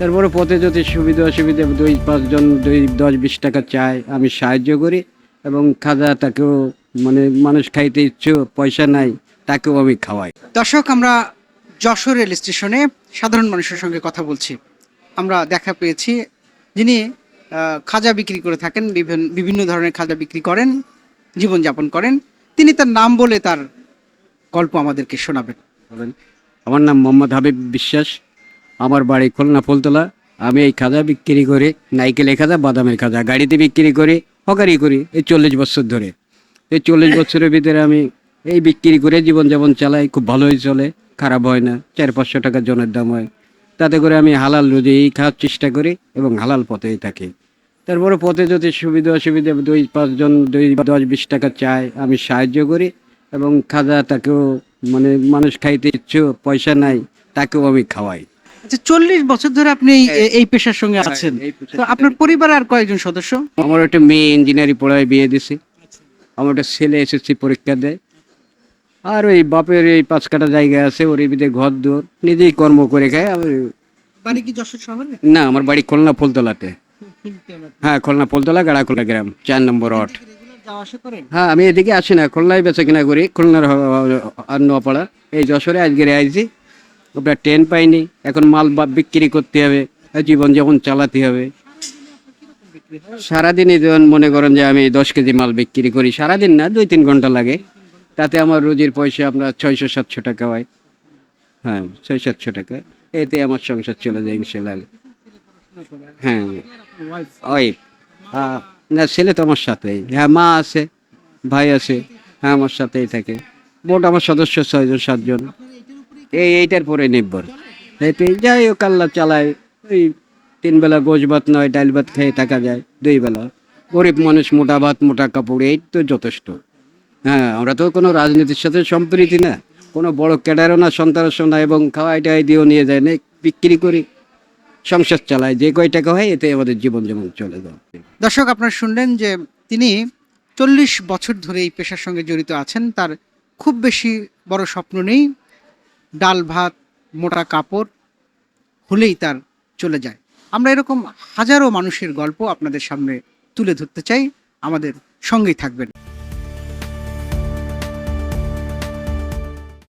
তারপরে পথে যদি সুবিধা অসুবিধা 2-5 জন 10-20 টাকা চায়, আমি সাহায্য করি এবং খাজা তাকেও মানে মানুষ খাইতে ইচ্ছুক পয়সা নাই তাকেও আমি খাওয়াই। দর্শক, আমরা যশোর রেল স্টেশনে সাধারণ মানুষের সঙ্গে কথা বলছি। আমরা দেখা পেয়েছি যিনি খাজা বিক্রি করে থাকেন, বিভিন্ন ধরনের খাজা বিক্রি করেন, জীবনযাপন করেন। তিনি তার নাম বলে তার গল্প আমাদেরকে শোনাবেন। আমার নাম মোহাম্মদ হাবিব বিশ্বাস। আমার বাড়ি খুলনা ফুলতলা। আমি এই খাজা বিক্রি করি, নাইকেলের খাজা, বাদামের খাজা গাড়িতে বিক্রি করি, হকারি করি এই 40 বছর ধরে। এই 40 বছরের ভিতরে আমি এই বিক্রি করে জীবনযাপন চালাই, খুব ভালোই চলে, খারাপ হয় না। 400-500 টাকা জনের দাম হয়। তাতে করে আমি হালাল রুজি খাওয়ার চেষ্টা করি এবং হালাল পথেই থাকি। তারপরে পথে যদি সুবিধা অসুবিধা 2-5 জন 10-20 টাকা চায়, আমি সাহায্য করি এবং খাজা তাকেও মানে মানুষ খাইতে ইচ্ছুক পয়সা নাই তাকেও আমি খাওয়াই। আচ্ছা, 40 বছর ধরে আপনি এই পেশার সঙ্গে আছেন। এই পেশার তো সাথে- আপনার পরিবারে আর কয়েকজন সদস্য? আমার একটা মেয়ে ইঞ্জিনিয়ারিং পড়ায় বিয়ে দিছি। আমার একটা ছেলে এসএসসি পরীক্ষা দেয়। আর ওই বাপের এই 5 কাঠা জায়গা আছে, ওর এদিকে ঘর দৌড় নিজেই কর্ম করে খায়। বাড়ি কি যশোর শহরে? না, আমার বাড়ি খুলনা ফুলতলাতে। হ্যাঁ, খুলনা ফুলতলা, গাড়াখোলা গ্রাম, 4 নম্বর ওয়ার্ড। যাওয়া আসা করেন? হ্যাঁ, আমি এদিকে আসি না, খুলনায় বেচা কিনা করি, খুলনার আর নোয়াপাড়া। এই যশোরে আজকে আইছি, ওটা ট্রেন পাইনি, এখন মাল বিক্রি করতে হবে, জীবন যেমন চালাতে হবে। সারাদিনই যেমন মনে করেন যে আমি 10 কেজি মাল বিক্রি করি, সারাদিন না, 2-3 ঘন্টা লাগে। তাতে আমার রোজির পয়সা আমরা 600-700 টাকা হয়। হ্যাঁ, 600-700 টাকা, এতে আমার সংসার চলে যায় ইনশাল্লাহ। হ্যাঁ, ওই না, ছেলে তো আমার সাথেই। হ্যাঁ, মা আছে, ভাই আছে। হ্যাঁ, আমার সাথেই থাকে। মোট আমার সদস্য 6-7 জন। এইটার পরে নির্ভর। এতে যাই হোক, আল্লাহ চালায়। ওই 3 বেলা গোশ ভাত নয়, ডাল ভাত খেয়ে থাকা যায়। 2 বেলা গরিব মানুষ, মোটা ভাত মোটা কাপড়, এই তো যথেষ্ট। হ্যাঁ, আমরা তো কোনো রাজনীতির সাথে সম্পৃক্তি না, কোনো বড় ক্যাডারও না, সন্ত্রাসও না, এবং খাওয়াই টাই দিয়েও নিয়ে যায় না, বিক্রি করি, সংসার চালায়। যে কয় টাকা হয় এতে আমাদের জীবন যেমন চলে যায়। দর্শক, আপনারা শুনলেন যে তিনি 40 বছর ধরে এই পেশার সঙ্গে জড়িত আছেন। তার খুব বেশি বড় স্বপ্ন নেই, ডাল ভাত মোটা কাপড় হলেই তার চলে যায়। আমরা এরকম হাজারো মানুষের গল্প আপনাদের সামনে তুলে ধরতে চাই। আমাদের সঙ্গেই থাকবেন।